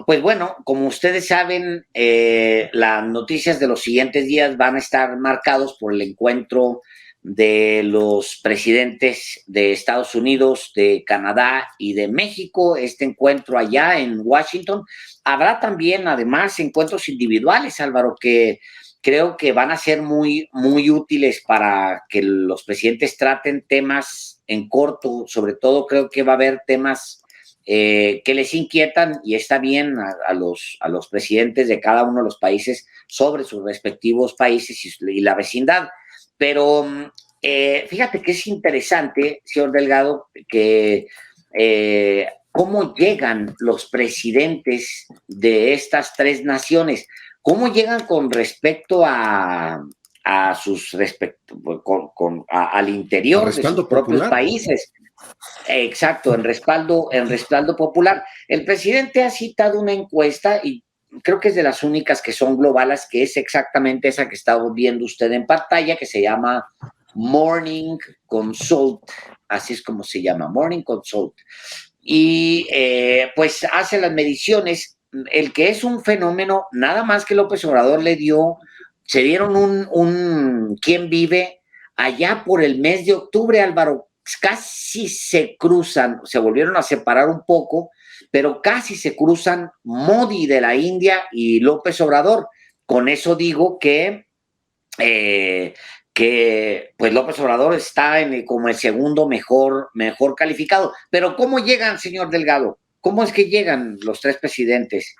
Pues bueno, como ustedes saben, las noticias de los siguientes días van a estar marcados por el encuentro de los presidentes de Estados Unidos, de Canadá y de México, este encuentro allá en Washington. Habrá también, además, encuentros individuales, Álvaro, que creo que van a ser muy, muy útiles para que los presidentes traten temas en corto. Sobre todo creo que va a haber temas que les inquietan, y está bien a los presidentes de cada uno de los países sobre sus respectivos países y la vecindad. Pero fíjate que es interesante, señor Delgado, que cómo llegan los presidentes de estas tres naciones, cómo llegan con respecto a sus al interior de sus propios popular. países. Exacto, en respaldo popular. El presidente ha citado una encuesta y creo que es de las únicas que son globales, que es exactamente esa que está viendo usted en pantalla, que se llama Morning Consult, así es como se llama, Morning Consult. Y pues hace las mediciones, el que es un fenómeno, nada más que López Obrador se dieron un quién vive allá por el mes de octubre, Álvaro. Casi se cruzan, se volvieron a separar un poco, pero casi se cruzan Modi de la India y López Obrador. Con eso digo que pues López Obrador está como el segundo mejor calificado. Pero ¿cómo llegan, señor Delgado? ¿Cómo es que llegan los tres presidentes?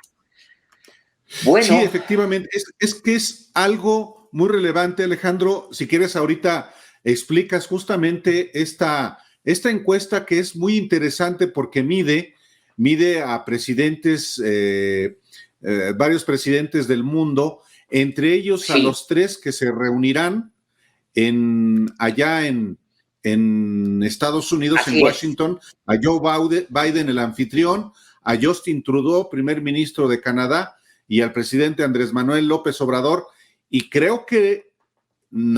Bueno, sí, efectivamente, es que es algo muy relevante, Alejandro. Si quieres, ahorita explicas justamente esta encuesta, que es muy interesante porque mide a presidentes, varios presidentes del mundo, entre ellos sí, a los tres que se reunirán allá en Estados Unidos, así en Washington, es. A Joe Biden, el anfitrión, a Justin Trudeau, primer ministro de Canadá, y al presidente Andrés Manuel López Obrador. Y creo que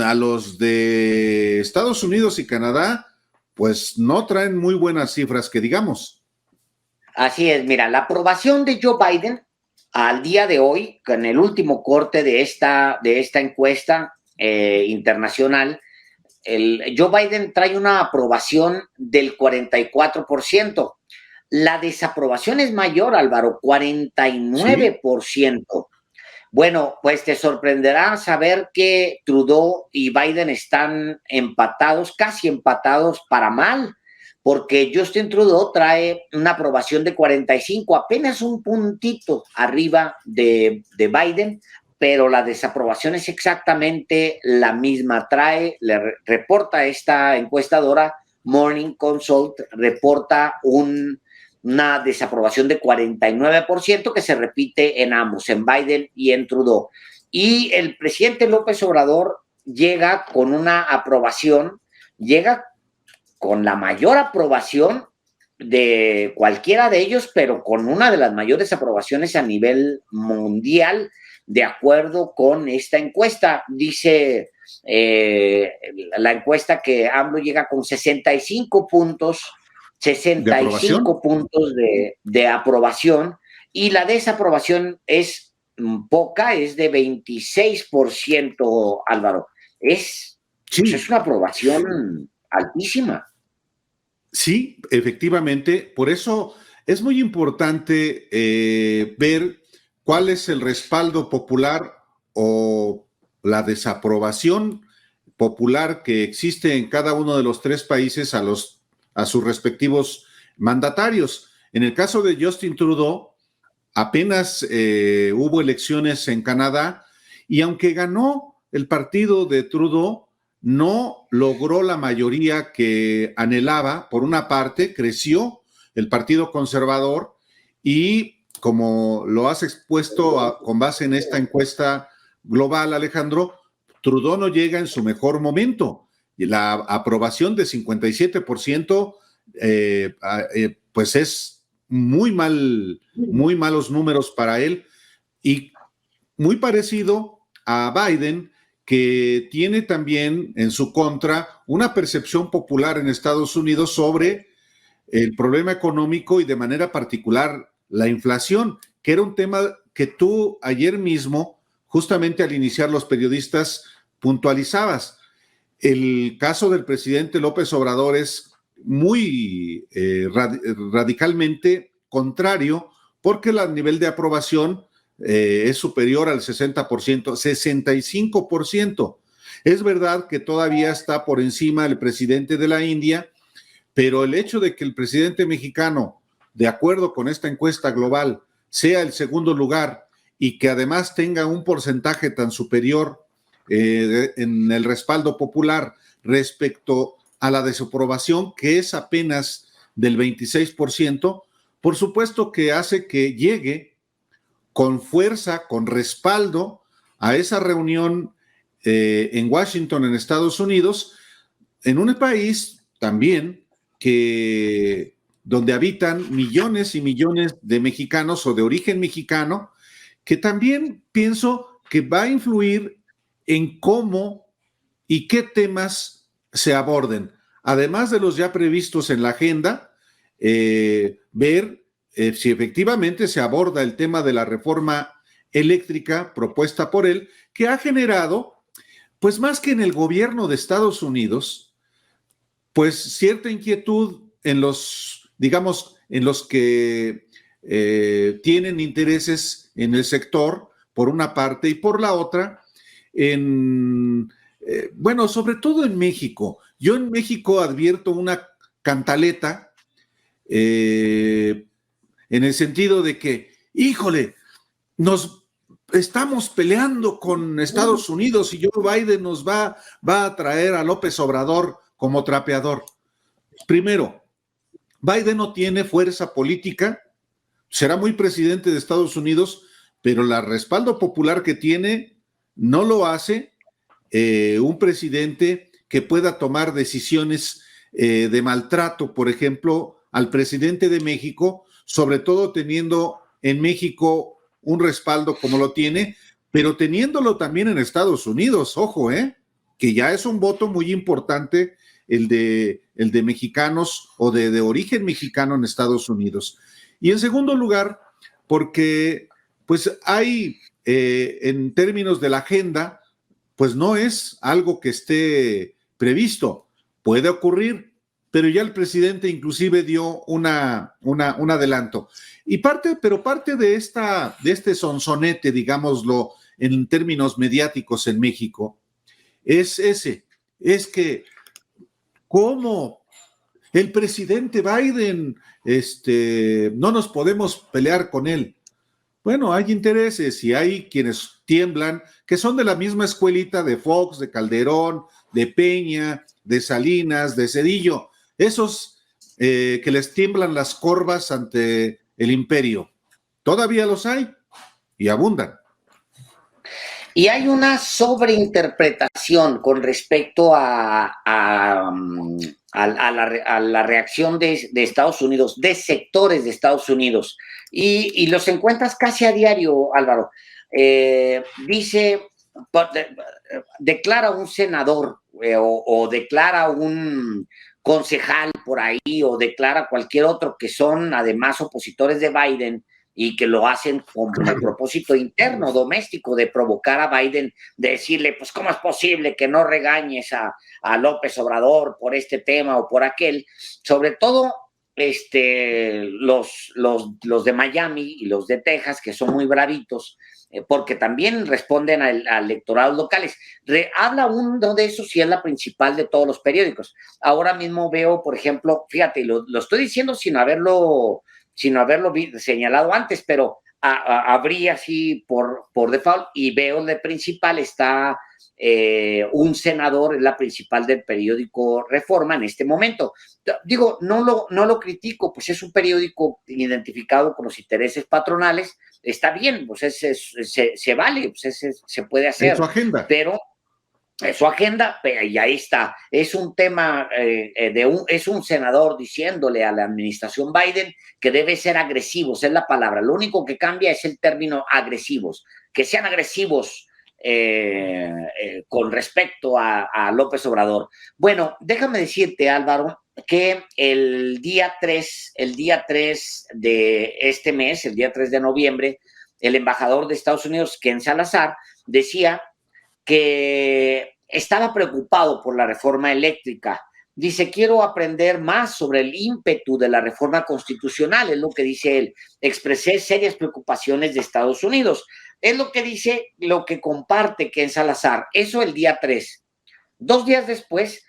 a los de Estados Unidos y Canadá, pues no traen muy buenas cifras, que digamos. Así es, mira, la aprobación de Joe Biden al día de hoy, con el último corte de esta encuesta internacional, Joe Biden trae una aprobación del 44%. La desaprobación es mayor, Álvaro, 49%. ¿Sí? Bueno, pues te sorprenderá saber que Trudeau y Biden están empatados, casi empatados para mal, porque Justin Trudeau trae una aprobación de 45, apenas un puntito arriba de Biden, pero la desaprobación es exactamente la misma. Reporta esta encuestadora, Morning Consult, reporta una desaprobación de 49% que se repite en ambos, en Biden y en Trudeau. Y el presidente López Obrador llega con una aprobación, llega con la mayor aprobación de cualquiera de ellos, pero con una de las mayores aprobaciones a nivel mundial, de acuerdo con esta encuesta. Dice la encuesta que AMLO llega con 65 puntos, 65 puntos de aprobación, y la desaprobación es poca, es de 26%, Álvaro. Sí. Pues es una aprobación altísima. Sí, efectivamente. Por eso es muy importante ver cuál es el respaldo popular o la desaprobación popular que existe en cada uno de los tres países a sus respectivos mandatarios. En el caso de Justin Trudeau, apenas hubo elecciones en Canadá, y aunque ganó el partido de Trudeau, no logró la mayoría que anhelaba. Por una parte, creció el Partido Conservador, y como lo has expuesto con base en esta encuesta global, Alejandro, Trudeau no llega en su mejor momento. La aprobación de 57%, pues es muy malos números para él, y muy parecido a Biden, que tiene también en su contra una percepción popular en Estados Unidos sobre el problema económico y de manera particular la inflación, que era un tema que tú ayer mismo, justamente al iniciar los periodistas, puntualizabas. El caso del presidente López Obrador es muy radicalmente contrario, porque el nivel de aprobación es superior al 60%, 65%. Es verdad que todavía está por encima el presidente de la India, pero el hecho de que el presidente mexicano, de acuerdo con esta encuesta global, sea el segundo lugar y que además tenga un porcentaje tan superior en el respaldo popular respecto a la desaprobación, que es apenas del 26%, por supuesto que hace que llegue con fuerza, con respaldo a esa reunión en Washington, en Estados Unidos, en un país también que donde habitan millones y millones de mexicanos o de origen mexicano, que también pienso que va a influir en cómo y qué temas se aborden. Además de los ya previstos en la agenda, ver si efectivamente se aborda el tema de la reforma eléctrica propuesta por él, que ha generado, pues más que en el gobierno de Estados Unidos, pues cierta inquietud en los, digamos, en los que tienen intereses en el sector, por una parte, y por la otra, bueno, sobre todo en México. Yo en México advierto una cantaleta en el sentido de que, híjole, nos estamos peleando con Estados Unidos y Joe Biden nos va a traer a López Obrador como trapeador. Primero, Biden no tiene fuerza política, será muy presidente de Estados Unidos, pero el respaldo popular que tiene no lo hace un presidente que pueda tomar decisiones de maltrato, por ejemplo, al presidente de México, sobre todo teniendo en México un respaldo como lo tiene, pero teniéndolo también en Estados Unidos, ojo, que ya es un voto muy importante el de mexicanos o de origen mexicano en Estados Unidos. Y en segundo lugar, porque pues hay, en términos de la agenda, pues no es algo que esté previsto. Puede ocurrir, pero ya el presidente inclusive dio un adelanto. Pero parte de este sonsonete, digámoslo, en términos mediáticos en México, es que ¿cómo el presidente Biden, no nos podemos pelear con él? Bueno, hay intereses y hay quienes tiemblan, que son de la misma escuelita de Fox, de Calderón, de Peña, de Salinas, de Cedillo, esos que les tiemblan las corvas ante el imperio. Todavía los hay y abundan. Y hay una sobreinterpretación con respecto a la reacción de Estados Unidos, de sectores de Estados Unidos, y los encuentras casi a diario, Álvaro. Dice, declara un senador o declara un concejal por ahí o declara cualquier otro que son además opositores de Biden y que lo hacen con el propósito interno, doméstico, de provocar a Biden, de decirle, pues, ¿cómo es posible que no regañes a López Obrador por este tema o por aquel? Sobre todo los de Miami y los de Texas, que son muy bravitos, porque también responden a electorados locales. Habla uno de esos y es la principal de todos los periódicos. Ahora mismo veo, por ejemplo, fíjate, lo estoy diciendo sin haberlo señalado antes, pero abrí así por default y veo de principal está un senador, es la principal del periódico Reforma en este momento. Digo, no lo critico, pues es un periódico identificado con los intereses patronales, está bien, pues se vale, pues se puede hacer. En su agenda. Pero su agenda, y ahí está, es un tema es un senador diciéndole a la administración Biden que debe ser agresivos, es la palabra, lo único que cambia es el término agresivos, que sean agresivos con respecto a López Obrador. Bueno, déjame decirte, Álvaro, que el día 3 de este mes, el día 3 de noviembre, el embajador de Estados Unidos, Ken Salazar, decía que estaba preocupado por la reforma eléctrica. Dice, quiero aprender más sobre el ímpetu de la reforma constitucional, es lo que dice él. Expresé serias preocupaciones de Estados Unidos. Es lo que dice, lo que comparte Ken Salazar. Eso el día 3. 2 días después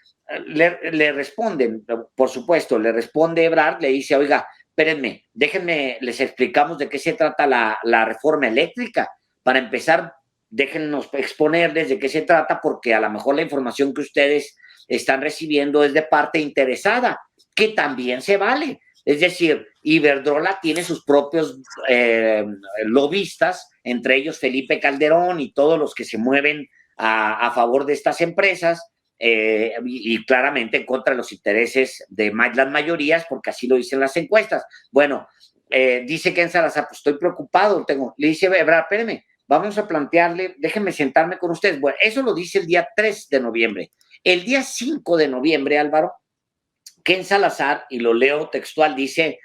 le responden, por supuesto, le responde Ebrard, le dice, oiga, espérenme, déjenme, les explicamos de qué se trata la reforma eléctrica. Para empezar, déjennos exponerles de qué se trata, porque a lo mejor la información que ustedes están recibiendo es de parte interesada, que también se vale. Es decir, Iberdrola tiene sus propios lobistas, entre ellos Felipe Calderón y todos los que se mueven a favor de estas empresas, y claramente en contra de los intereses de las mayorías, porque así lo dicen las encuestas. Bueno, dice Ken Salazar, pues estoy preocupado, le dice, Ebrard, espérame, vamos a plantearle, déjenme sentarme con ustedes. Bueno, eso lo dice el día 3 de noviembre. El día 5 de noviembre, Álvaro, Ken Salazar, y lo leo textual, dice,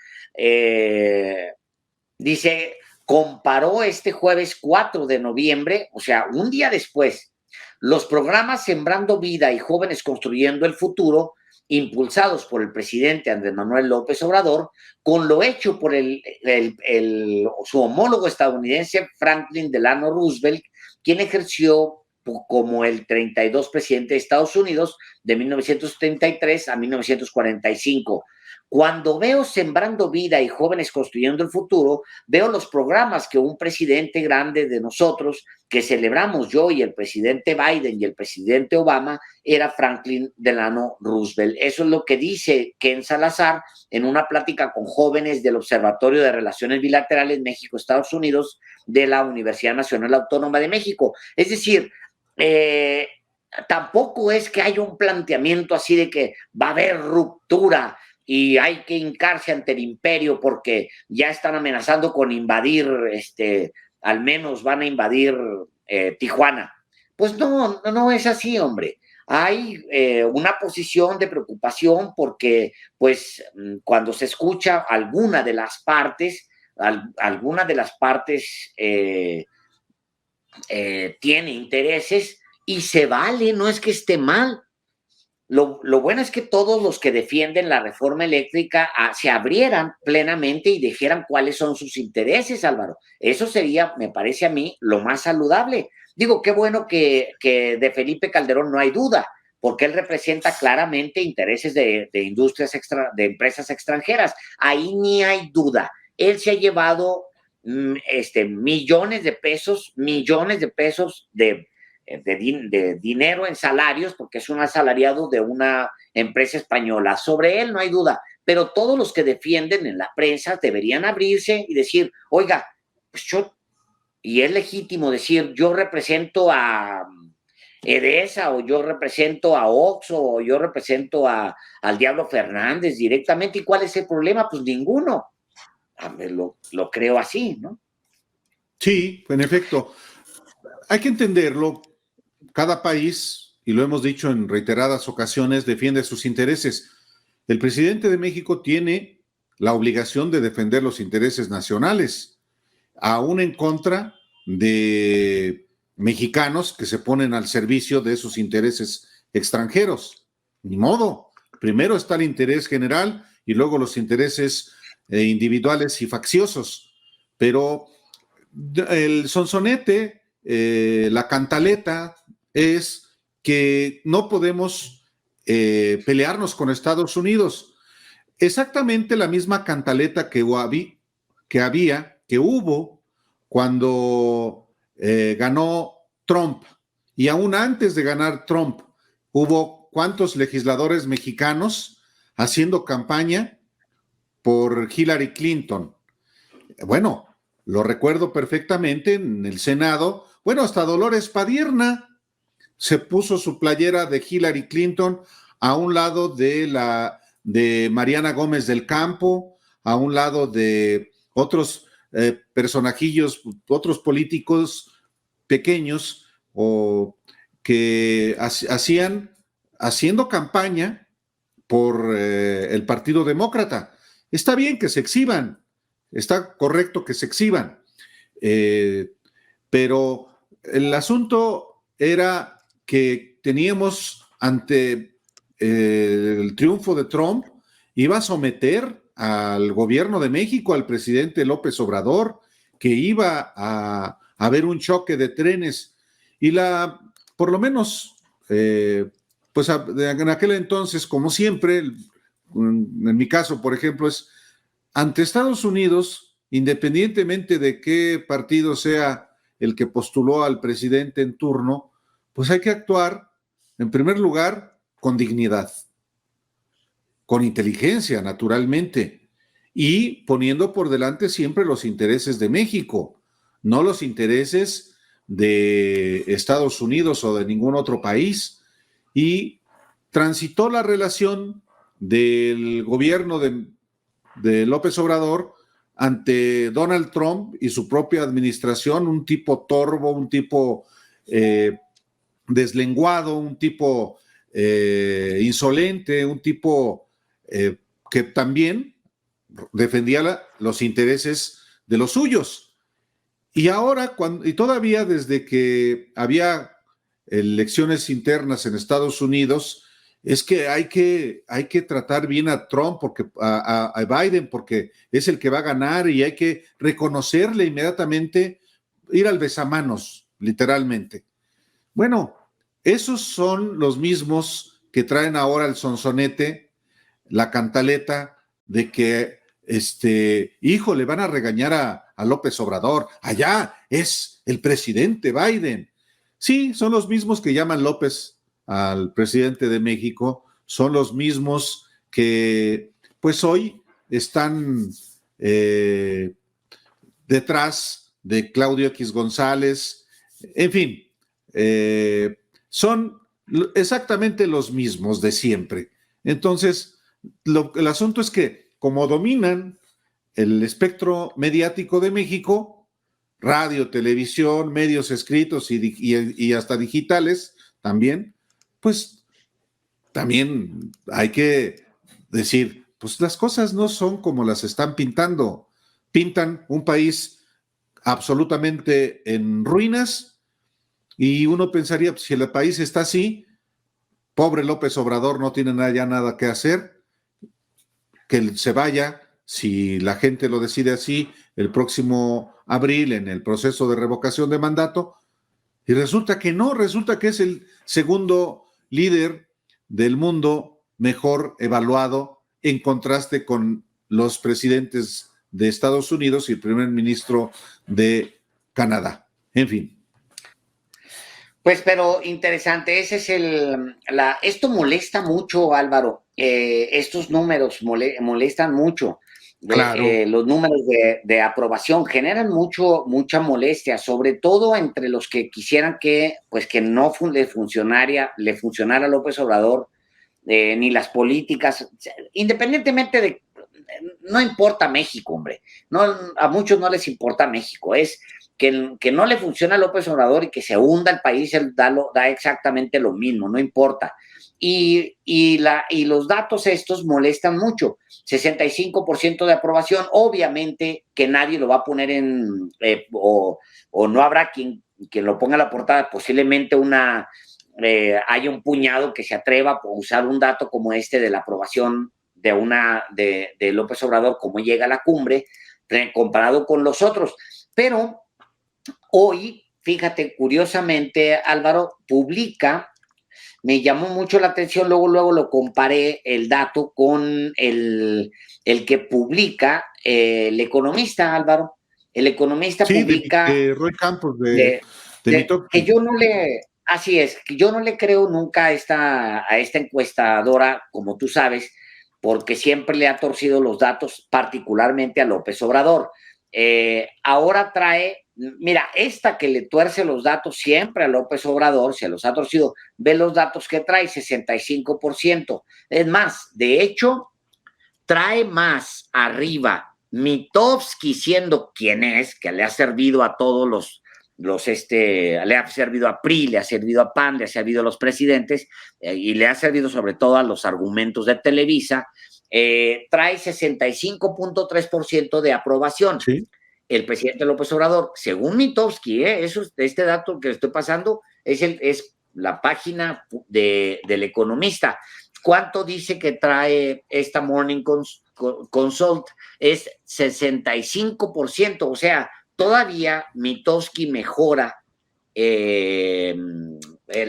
comparó este jueves 4 de noviembre, o sea, un día después, los programas Sembrando Vida y Jóvenes Construyendo el Futuro, impulsados por el presidente Andrés Manuel López Obrador, con lo hecho por su homólogo estadounidense Franklin Delano Roosevelt, quien ejerció como el 32 presidente de Estados Unidos de 1933 a 1945. Cuando veo Sembrando Vida y Jóvenes Construyendo el Futuro, veo los programas que un presidente grande de nosotros, que celebramos yo y el presidente Biden y el presidente Obama, era Franklin Delano Roosevelt. Eso es lo que dice Ken Salazar en una plática con jóvenes del Observatorio de Relaciones Bilaterales México-Estados Unidos de la Universidad Nacional Autónoma de México. Es decir, tampoco es que haya un planteamiento así de que va a haber ruptura y hay que hincarse ante el imperio porque ya están amenazando con invadir, al menos van a invadir Tijuana. Pues no es así, hombre. Hay una posición de preocupación porque, pues, cuando se escucha alguna de las partes, tiene intereses y se vale, no es que esté mal. Lo bueno es que todos los que defienden la reforma eléctrica se abrieran plenamente y dijeran cuáles son sus intereses, Álvaro. Eso sería, me parece a mí, lo más saludable. Digo, qué bueno que de Felipe Calderón no hay duda, porque él representa claramente intereses de industrias de empresas extranjeras. Ahí ni hay duda. Él se ha llevado millones de pesos de dinero en salarios, porque es un asalariado de una empresa española. Sobre él no hay duda, pero todos los que defienden en la prensa deberían abrirse y decir, oiga, pues y es legítimo decir, yo represento a Edesa, o yo represento a Oxxo, o yo represento al Diablo Fernández directamente. ¿Y cuál es el problema? Pues ninguno. Lo creo así, ¿no? Sí, en efecto. Hay que entenderlo. Cada país, y lo hemos dicho en reiteradas ocasiones, defiende sus intereses. El presidente de México tiene la obligación de defender los intereses nacionales, aún en contra de mexicanos que se ponen al servicio de sus intereses extranjeros. Ni modo. Primero está el interés general y luego los intereses individuales y facciosos. Pero el sonsonete, la cantaleta, es que no podemos pelearnos con Estados Unidos. Exactamente la misma cantaleta que hubo cuando ganó Trump. Y aún antes de ganar Trump, hubo cuántos legisladores mexicanos haciendo campaña por Hillary Clinton. Bueno, lo recuerdo perfectamente en el Senado. Bueno, hasta Dolores Padierna se puso su playera de Hillary Clinton a un lado de Mariana Gómez del Campo, a un lado de otros personajillos, otros políticos pequeños, o que haciendo campaña por el Partido Demócrata. Está bien que se exhiban, está correcto que se exhiban, pero el asunto era que teníamos ante el triunfo de Trump, iba a someter al gobierno de México, al presidente López Obrador, que iba a haber un choque de trenes y por lo menos, pues en aquel entonces, como siempre, en mi caso, por ejemplo, es ante Estados Unidos, independientemente de qué partido sea el que postuló al presidente en turno, pues hay que actuar, en primer lugar, con dignidad, con inteligencia, naturalmente, y poniendo por delante siempre los intereses de México, no los intereses de Estados Unidos o de ningún otro país. Y transitó la relación del gobierno de López Obrador ante Donald Trump y su propia administración, un tipo torvo, un tipo deslenguado, un tipo insolente, un tipo que también defendía los intereses de los suyos. Y ahora, y todavía desde que había elecciones internas en Estados Unidos, es que hay que tratar bien a Trump, a Biden, porque es el que va a ganar y hay que reconocerle inmediatamente, ir al besamanos, literalmente. Bueno, esos son los mismos que traen ahora el sonsonete, la cantaleta de que, hijo, le van a regañar a López Obrador. Allá es el presidente Biden. Sí, son los mismos que llaman López al presidente de México, son los mismos que, pues hoy están detrás de Claudio X González, en fin, son exactamente los mismos de siempre. Entonces, el asunto es que como dominan el espectro mediático de México, radio, televisión, medios escritos y hasta digitales también, pues también hay que decir, pues las cosas no son como las están pintando. Pintan un país absolutamente en ruinas y uno pensaría, pues, si el país está así, pobre López Obrador no tiene ya nada que hacer, que se vaya, si la gente lo decide así, el próximo abril en el proceso de revocación de mandato, y resulta que no, resulta que es el segundo líder del mundo mejor evaluado en contraste con los presidentes de Estados Unidos y el primer ministro de Canadá. En fin. Pues, pero interesante, ese es esto molesta mucho, Álvaro. Estos números molestan mucho. Claro. Los números de aprobación generan mucha molestia, sobre todo entre los que quisieran que no le funcionara a López Obrador, ni las políticas, independientemente de, no importa México, hombre, no, a muchos no les importa México, es que no le funciona a López Obrador y que se hunda el país, él da exactamente lo mismo, no importa. Y los datos estos molestan mucho. 65% de aprobación, obviamente que nadie lo va a poner o no habrá quien lo ponga en la portada, posiblemente hay un puñado que se atreva a usar un dato como este de la aprobación de López Obrador, como llega a la cumbre, comparado con los otros. Pero hoy, fíjate, curiosamente, Álvaro me llamó mucho la atención, luego lo comparé el dato con el que publica el Economista, Álvaro. El Economista publica de Roy Campos, que yo no le, así es, que yo no le creo nunca a esta encuestadora, como tú sabes, porque siempre le ha torcido los datos, particularmente a López Obrador. Ahora mira, esta que le tuerce los datos siempre a López Obrador, se los ha torcido, ve los datos que trae, 65%. Es más, de hecho, trae más arriba Mitofsky, siendo quien es, que le ha servido a todos le ha servido a PRI, le ha servido a PAN, le ha servido a los presidentes y le ha servido sobre todo a los argumentos de Televisa. Trae 65.3% de aprobación. Sí. El presidente López Obrador, según Mitofsky, este dato que le estoy pasando es la página del Economista. ¿Cuánto dice que trae esta Morning Consult? Es 65%, o sea, todavía Mitofsky mejora la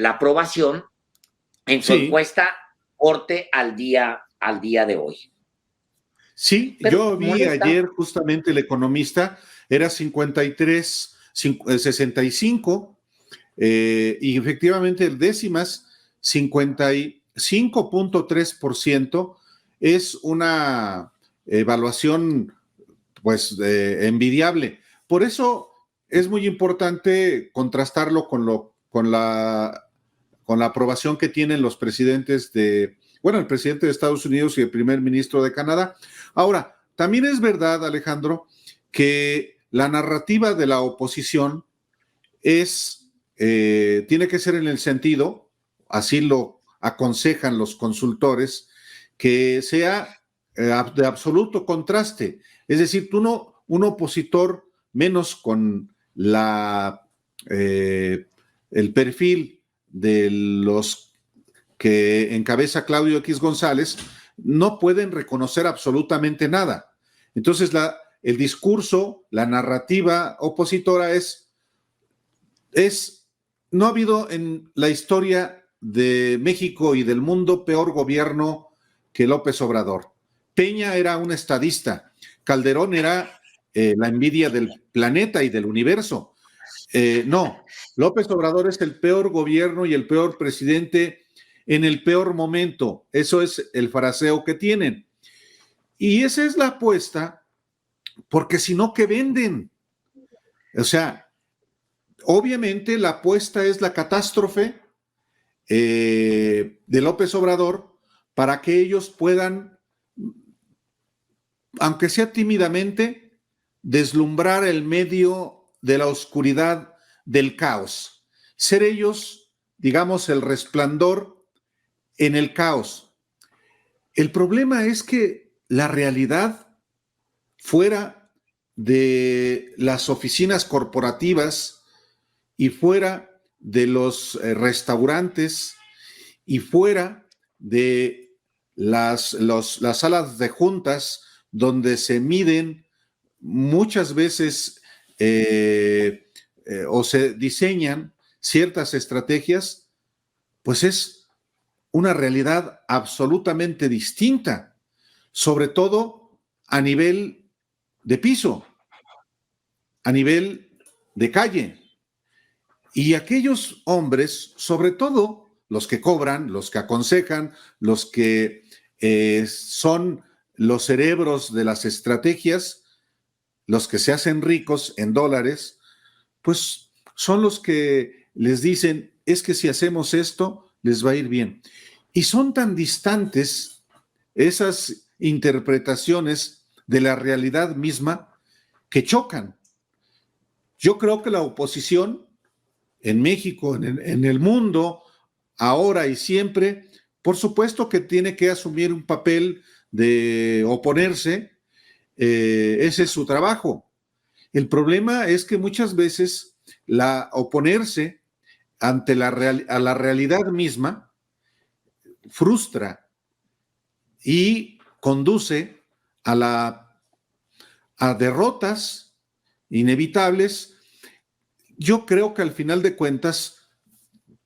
aprobación en su encuesta corte al día de hoy. Sí, pero yo vi ayer justamente El Economista, era 65, y efectivamente el décimas, 55.3%, es una evaluación pues envidiable. Por eso es muy importante contrastarlo con la aprobación que tienen los presidentes el presidente de Estados Unidos y el primer ministro de Canadá. Ahora, también es verdad, Alejandro, que la narrativa de la oposición tiene que ser en el sentido, así lo aconsejan los consultores, que sea de absoluto contraste. Es decir, un opositor menos con el perfil de los que encabeza Claudio X González, no pueden reconocer absolutamente nada. Entonces, el discurso, la narrativa opositora no ha habido en la historia de México y del mundo peor gobierno que López Obrador. Peña era un estadista, Calderón era la envidia del planeta y del universo. No, López Obrador es el peor gobierno y el peor presidente en el peor momento. Eso es el fraseo que tienen. Y esa es la apuesta, porque si no, ¿qué venden? O sea, obviamente la apuesta es la catástrofe de López Obrador para que ellos puedan, aunque sea tímidamente, deslumbrar el medio de la oscuridad del caos. Ser ellos, digamos, el resplandor en el caos. El problema es que la realidad fuera de las oficinas corporativas y fuera de los restaurantes y fuera de las salas de juntas donde se miden muchas veces o se diseñan ciertas estrategias, pues es una realidad absolutamente distinta, sobre todo a nivel de piso, a nivel de calle. Y aquellos hombres, sobre todo los que cobran, los que aconsejan, los que son los cerebros de las estrategias, los que se hacen ricos en dólares, pues son los que les dicen, es que si hacemos esto, les va a ir bien. Y son tan distantes esas interpretaciones de la realidad misma que chocan. Yo creo que la oposición en México, en el mundo, ahora y siempre, por supuesto que tiene que asumir un papel de oponerse, ese es su trabajo. El problema es que muchas veces oponerse ante a la realidad misma frustra y conduce a derrotas inevitables. Yo creo que al final de cuentas,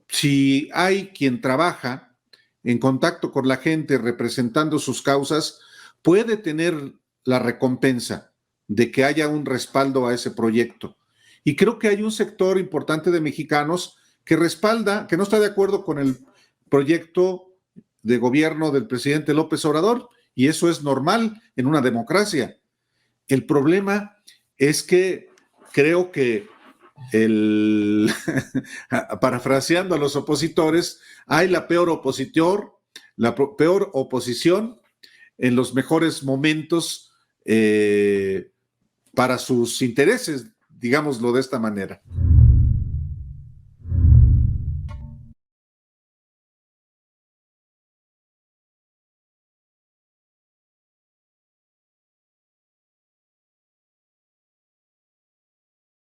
si hay quien trabaja en contacto con la gente representando sus causas, puede tener la recompensa de que haya un respaldo a ese proyecto. Y creo que hay un sector importante de mexicanos que respalda, que no está de acuerdo con el proyecto de gobierno del presidente López Obrador, y eso es normal en una democracia. El problema es que creo que parafraseando a los opositores, hay la peor oposición en los mejores momentos para sus intereses, digámoslo de esta manera.